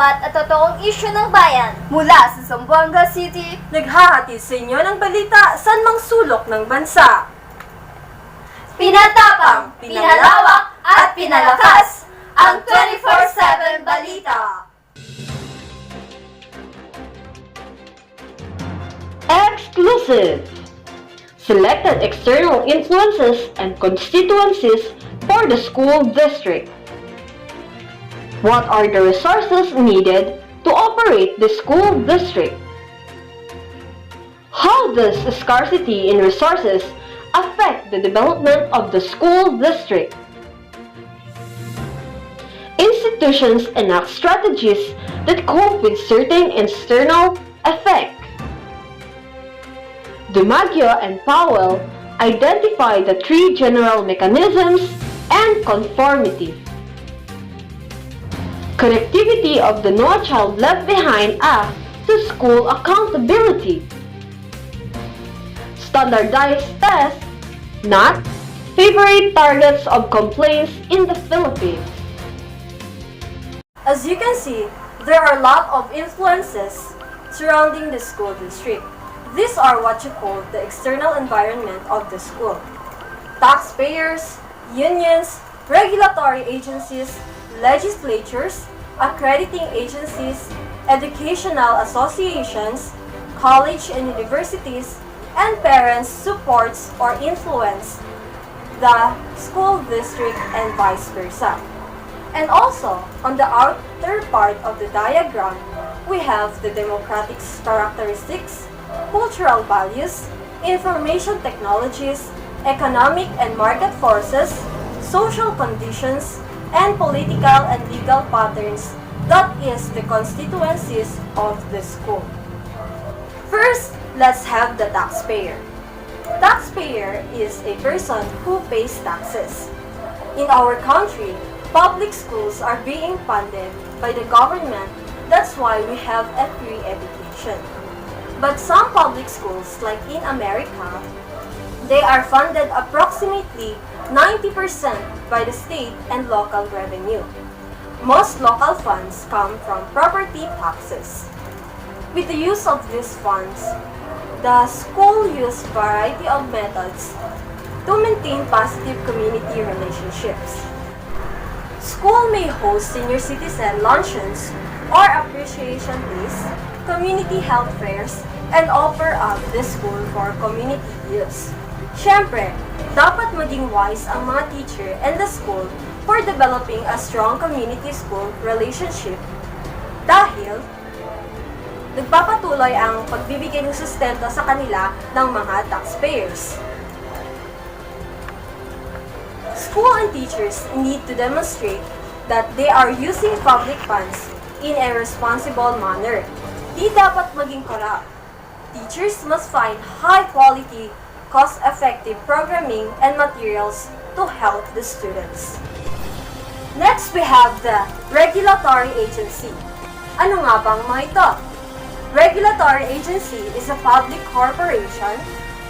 tapat at totoong isyu ng bayan. Mula sa Zamboanga City, Naghahatid sa inyo ng balita sa mang sulok ng bansa. Pinatapang, pinalawak at pinalakas ang 24/7 Balita. Exclusive! Selected external influences and constituencies for the school district. What are the resources needed to operate the school district? How does scarcity in resources affect the development of the school district? Institutions enact strategies that cope with certain external effects. Dumaguio and Powell identify the three general mechanisms and conformity. Connectivity of the No Child Left Behind Act to school accountability. Standardized tests, not favorite targets of complaints in the Philippines. As you can see, there are a lot of influences surrounding the school district. These are what you call the external environment of the school. Taxpayers, unions, regulatory agencies, legislatures, accrediting agencies, educational associations, college and universities, and parents supports or influence the school district and vice versa. And also, on the outer part of the diagram, we have the democratic characteristics, cultural values, information technologies, economic and market forces, social conditions, and political and legal patterns that is the constituencies of the school. First, let's have the taxpayer. Taxpayer is a person who pays taxes. In our country, public schools are being funded by the government. That's why we have a free education. But some public schools, like in America, they are funded approximately 90% by the state and local revenue. Most local funds come from property taxes. With the use of these funds, the school uses variety of methods to maintain positive community relationships. School may host senior citizen luncheons or appreciation days, community health fairs, and offer up the school for community use. Siyempre, dapat maging wise ang mga teacher and the school for developing a strong community-school relationship dahil nagpapatuloy ang pagbibigay ng sustento sa kanila ng mga taxpayers. School and teachers need to demonstrate that they are using public funds in a responsible manner. Di dapat maging corrupt. Teachers must find high-quality, cost-effective programming and materials to help the students. Next, we have the regulatory agency. Ano nga bang mga ito? Regulatory agency is a public corporation,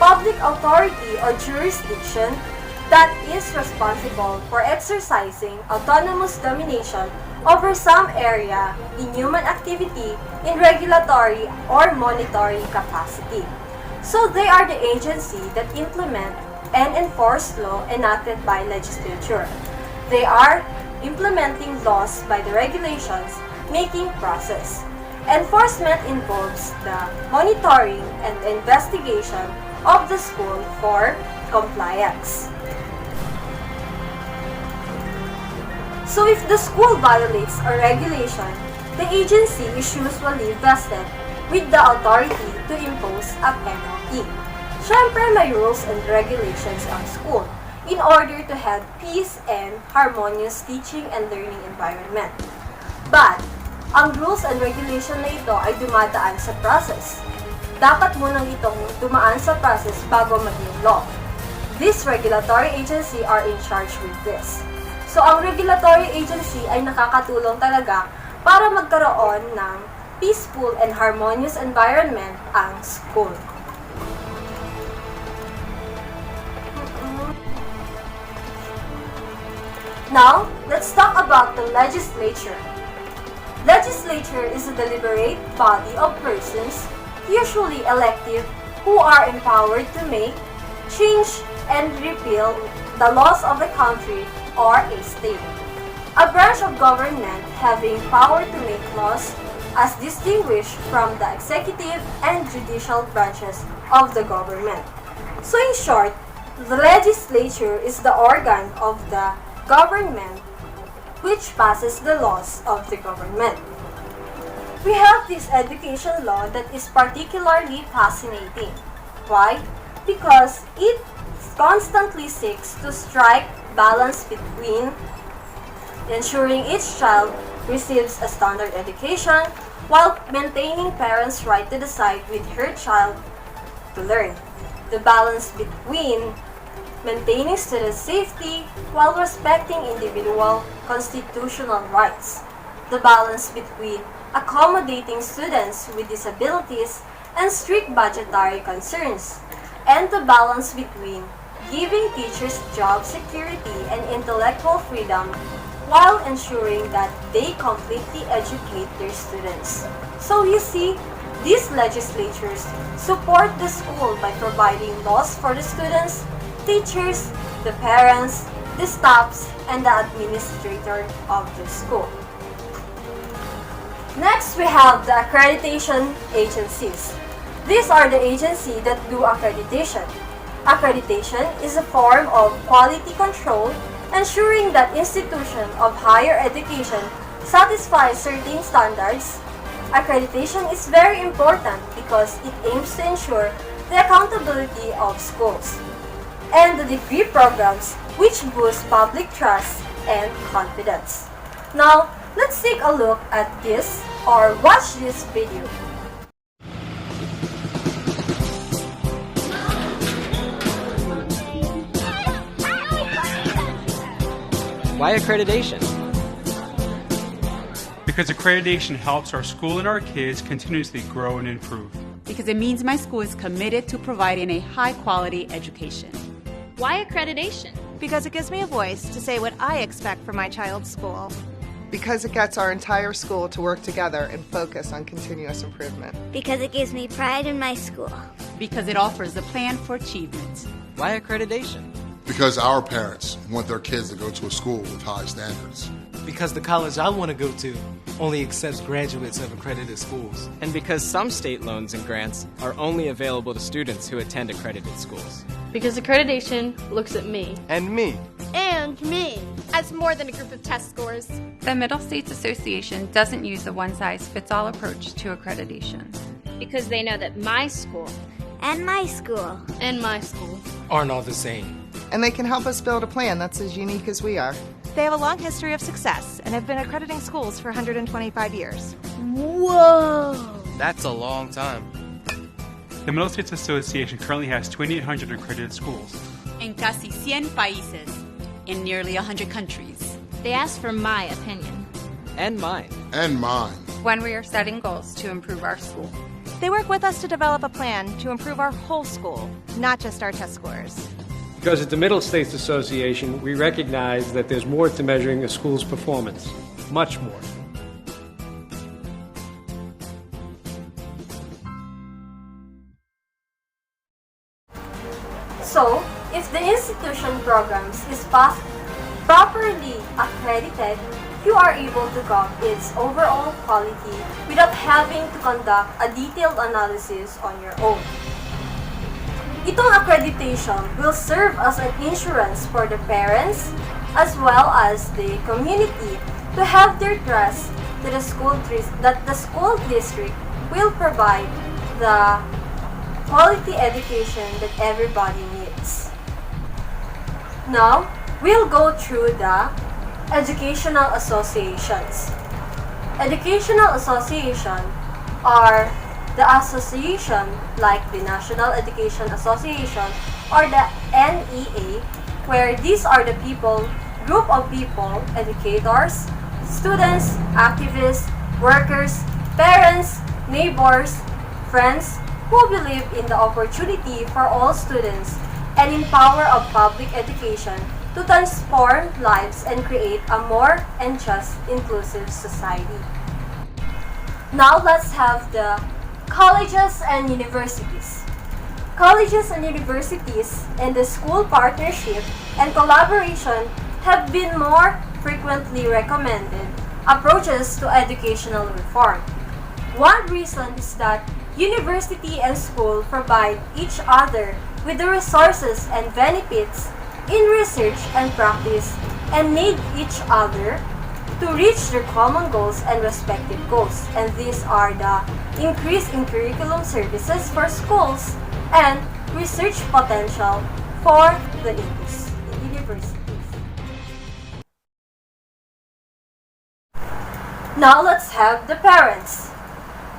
public authority or jurisdiction that is responsible for exercising autonomous domination over some area in human activity in regulatory or monitoring capacity. So they are the agency that implement and enforce law enacted by legislature. They are implementing laws by the regulations making process. Enforcement involves the monitoring and investigation of the school for compliance. So if the school violates a regulation, the agency is usually vested with the authority to impose a penalty. Siyempre, may rules and regulations ang school in order to have peace and harmonious teaching and learning environment. But, ang rules and regulation na ito ay dumadaan sa process. Dapat munang itong dumaan sa process bago maging law. This regulatory agency are in charge with this. So, ang regulatory agency ay nakakatulong talaga para magkaroon ng peaceful and harmonious environment ang school. Now, let's talk about the legislature. Legislature is a deliberate body of persons, usually elective, who are empowered to make, change, and repeal the laws of a country or a state. A branch of government having power to make laws as distinguished from the executive and judicial branches of the government. So in short, the legislature is the organ of the government which passes the laws of the government. We have this education law that is particularly fascinating. Why? Because it constantly seeks to strike balance between ensuring each child receives a standard education while maintaining parents' right to decide with her child to learn. The balance between maintaining student safety while respecting individual constitutional rights. The balance between accommodating students with disabilities and strict budgetary concerns. And the balance between giving teachers job security and intellectual freedom while ensuring that they completely educate their students. So you see, these legislatures support the school by providing laws for the students, teachers, the parents, the staffs, and the administrator of the school. Next, we have the accreditation agencies. These are the agencies that do accreditation. Accreditation is a form of quality control ensuring that institution of higher education satisfies certain standards. Accreditation is very important because it aims to ensure the accountability of schools and the degree programs which boost public trust and confidence. Now, let's take a look at this or watch this video. Why accreditation? Because accreditation helps our school and our kids continuously grow and improve. Because it means my school is committed to providing a high-quality education. Why accreditation? Because it gives me a voice to say what I expect from my child's school. Because it gets our entire school to work together and focus on continuous improvement. Because it gives me pride in my school. Because it offers a plan for achievement. Why accreditation? Because our parents want their kids to go to a school with high standards. Because the college I want to go to only accepts graduates of accredited schools. And because some state loans and grants are only available to students who attend accredited schools. Because accreditation looks at me. And me. And me. As more than a group of test scores. The Middle States Association doesn't use a one-size-fits-all approach to accreditation. Because they know that my school and my school and my school aren't all the same. And they can help us build a plan that's as unique as we are. They have a long history of success and have been accrediting schools for 125 years. Whoa! That's a long time. The Middle States Association currently has 2,800 accredited schools. En casi 100 países, in nearly 100 countries. They ask for my opinion. And mine. And mine. When we are setting goals to improve our school. They work with us to develop a plan to improve our whole school, not just our test scores. Because at the Middle States Association, we recognize that there's more to measuring a school's performance. Much more. So, if the institution programs is properly accredited, you are able to gauge its overall quality without having to conduct a detailed analysis on your own. Itong accreditation will serve as an insurance for the parents as well as the community to have their trust that the school district will provide the quality education that everybody needs. Now, we'll go through the educational associations. Educational associations are the association like the National Education Association or the NEA, where these are the group of people, educators, students, activists, workers, parents, neighbors, friends, who believe in the opportunity for all students and in power of public education to transform lives and create a more and just inclusive society. Now let's have the colleges and universities. Colleges and universities and the school partnership and collaboration have been more frequently recommended approaches to educational reform. One reason is that university and school provide each other with the resources and benefits in research and practice and need each other to reach their common goals and respective goals. And these are the increase in curriculum services for schools and research potential for the universities. Now let's have the parents.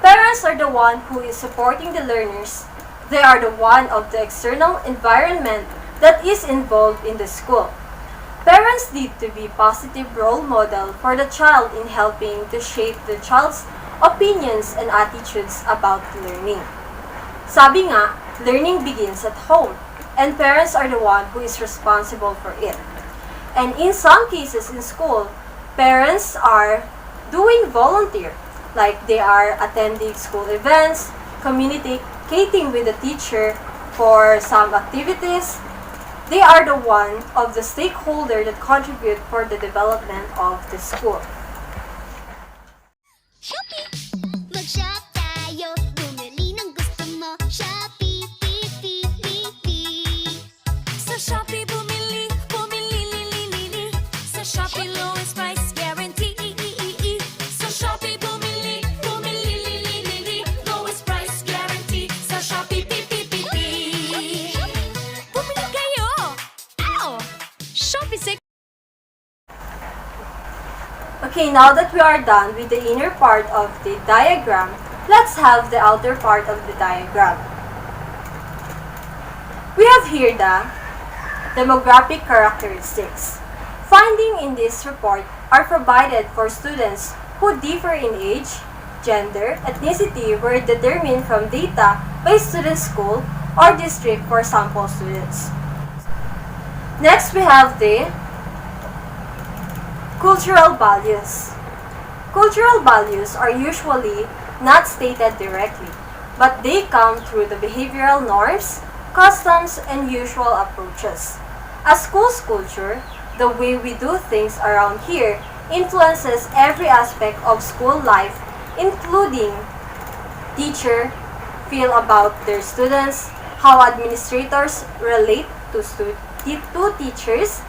Parents are the one who is supporting the learners. They are the one of the external environment that is involved in the school. Parents need to be positive role model for the child in helping to shape the child's opinions and attitudes about learning. Sabi nga, learning begins at home, and parents are the one who is responsible for it. And in some cases in school, parents are doing volunteer, like they are attending school events, communicating with the teacher for some activities. They are the one of the stakeholder that contribute for the development of the school. Shopee! Mag-shop tayo, bumili ng gusto mo. Shopee, Sa Shopee bumili, bumili. Sa Shopee lowest price guarantee. Sa Shopee bumili, bumili. Lowest price guarantee. Sa Shopee, Bumili kayo! Ow! Shopee Okay, now that we are done with the inner part of the diagram, let's have the outer part of the diagram. We have here the demographic characteristics. Findings in this report are provided for students who differ in age, gender, ethnicity were determined from data by student school or district for sample students. Next, we have the cultural values. Cultural values are usually not stated directly, but they come through the behavioral norms, customs, and usual approaches. A school's culture, the way we do things around here, influences every aspect of school life, including teacher feel about their students, how administrators relate to teachers,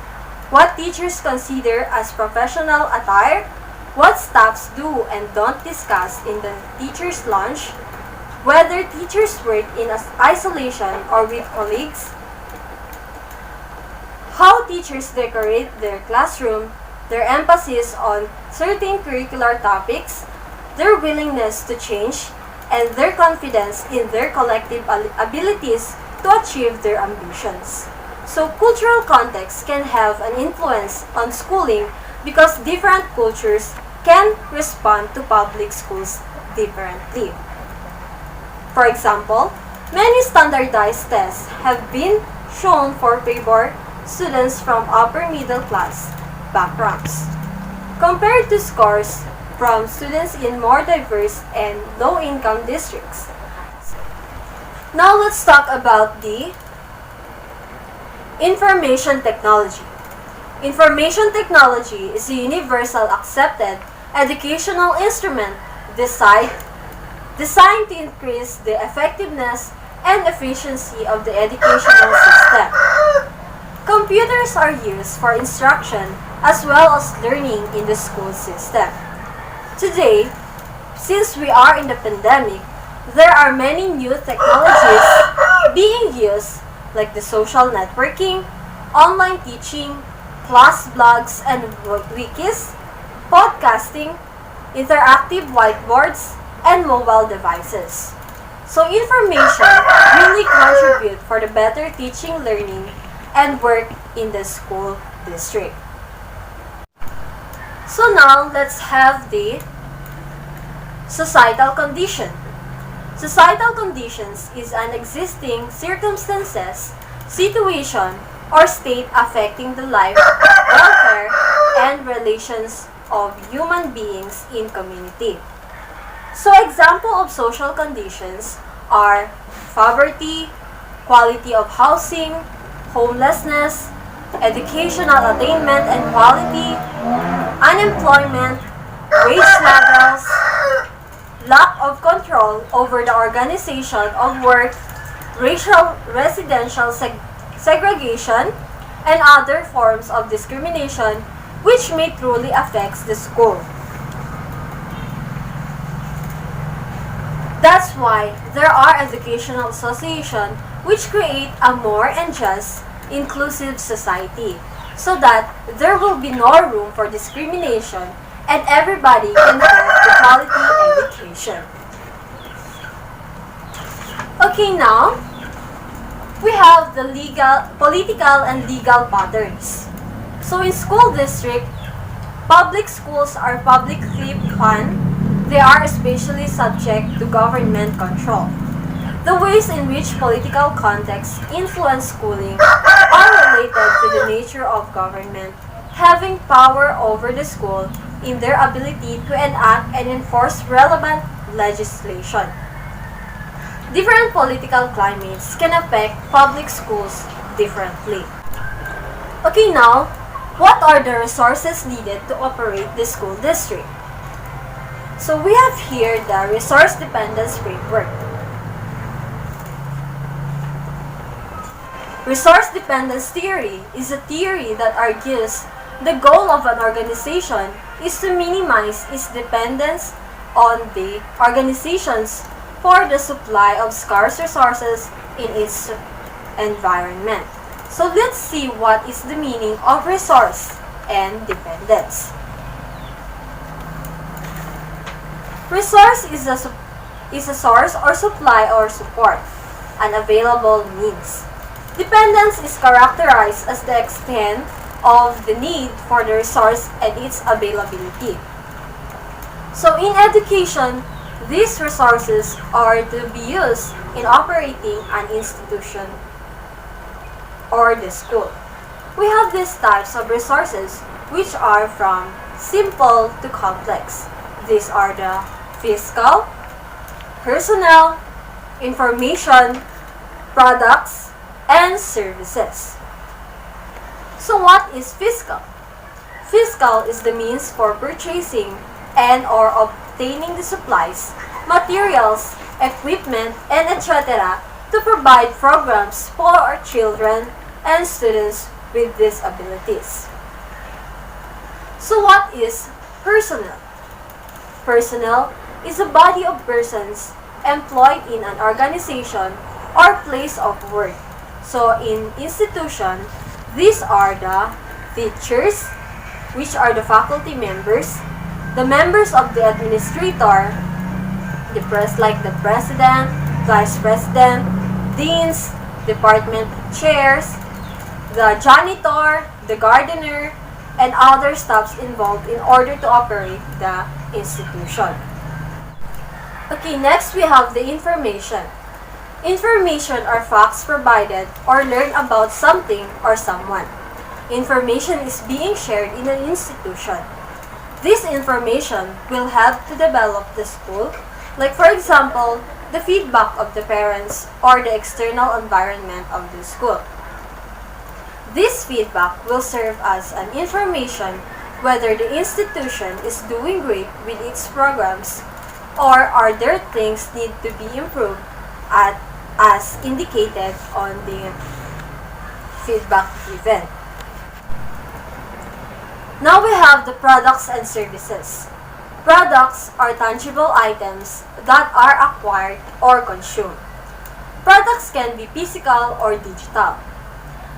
what teachers consider as professional attire, what staffs do and don't discuss in the teacher's lunch, whether teachers work in isolation or with colleagues, how teachers decorate their classroom, their emphasis on certain curricular topics, their willingness to change, and their confidence in their collective abilities to achieve their ambitions. So cultural context can have an influence on schooling because different cultures can respond to public schools differently. For example, many standardized tests have been shown for favor students from upper middle class backgrounds, compared to scores from students in more diverse and low-income districts. Now let's talk about the information technology. Information technology is a universal accepted educational instrument designed to increase the effectiveness and efficiency of the educational system. Computers are used for instruction as well as learning in the school system. Today, since we are in the pandemic, there are many new technologies being used like the social networking, online teaching, class blogs and wikis, podcasting, interactive whiteboards, and mobile devices. So information really contribute for the better teaching, learning, and work in the school district. So now let's have the societal condition. Societal conditions is an existing circumstances, situation, or state affecting the life, welfare, and relations of human beings in community. So example of social conditions are poverty, quality of housing, homelessness, educational attainment and quality, unemployment, wage levels, lack of control over the organization of work, racial residential segregation, and other forms of discrimination which may truly affect the school. That's why there are educational associations which create a more and just, inclusive society, so that there will be no room for discrimination and everybody can have the quality education. Okay, now we have the political and legal patterns. So in school district, public schools are publicly funded. They are especially subject to government control. The ways in which political contexts influence schooling are related to the nature of government having power over the school in their ability to enact and enforce relevant legislation. Different political climates can affect public schools differently. Okay, now, what are the resources needed to operate the school district? So we have here the resource dependence framework. Resource dependence theory is a theory that argues the goal of an organization is to minimize its dependence on the organizations for the supply of scarce resources in its environment. So let's see what is the meaning of resource and dependence. Resource is a source or supply or support, an available means. Dependence is characterized as the extent of the need for the resource and its availability. So in education, these resources are to be used in operating an institution or the school. We have these types of resources which are from simple to complex. These are the fiscal, personnel, information, products, and services. So what is fiscal? Fiscal is the means for purchasing and or obtaining the supplies, materials, equipment, and etc. to provide programs for our children and students with disabilities. So what is personnel? Personnel is a body of persons employed in an organization or place of work. So in institution, these are the teachers, which are the faculty members, the members of the administrator, like the president, vice president, deans, department chairs, the janitor, the gardener, and other staffs involved in order to operate the institution. Okay, next we have the information. Information are facts provided or learned about something or someone. Information is being shared in an institution. This information will help to develop the school, like for example, the feedback of the parents or the external environment of the school. This feedback will serve as an information whether the institution is doing great with its programs or are there things need to be improved as indicated on the feedback given. Now we have the products and services. Products are tangible items that are acquired or consumed. Products can be physical or digital.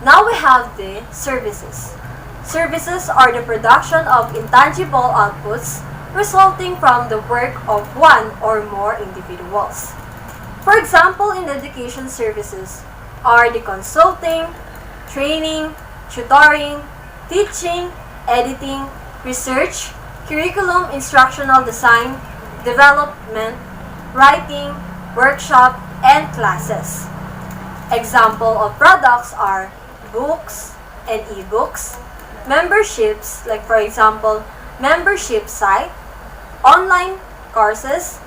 Now we have the services. Services are the production of intangible outputs resulting from the work of one or more individuals. For example, in education services are the consulting, training, tutoring, teaching, editing, research, curriculum, instructional design, development, writing, workshop, and classes. Example of products are books and e-books, memberships, like for example, membership site, online courses,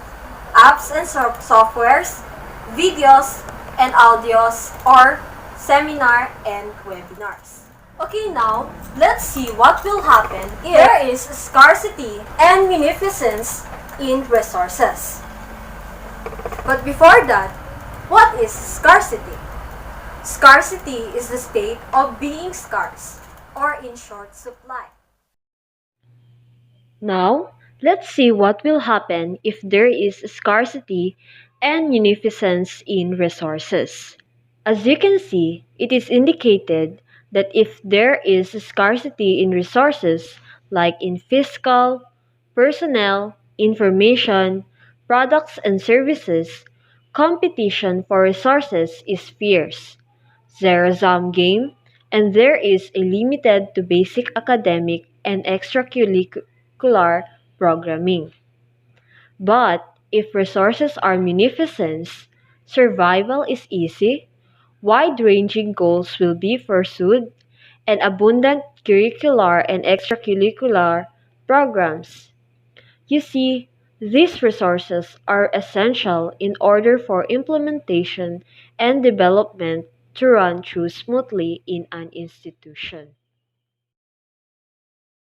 apps and softwares, videos and audios, or seminar and webinars. Okay, now let's see what will happen if there is scarcity and munificence in resources. But before that, what is scarcity? Scarcity is the state of being scarce, or in short supply. Now, let's see what will happen if there is scarcity and munificence in resources. As you can see, it is indicated that if there is scarcity in resources, like in fiscal, personnel, information, products, and services, competition for resources is fierce, zero-sum game, and there is a limited to basic academic and extracurricular programming. But if resources are munificence, survival is easy, wide-ranging goals will be pursued, and abundant curricular and extracurricular programs. You see, these resources are essential in order for implementation and development to run through smoothly in an institution.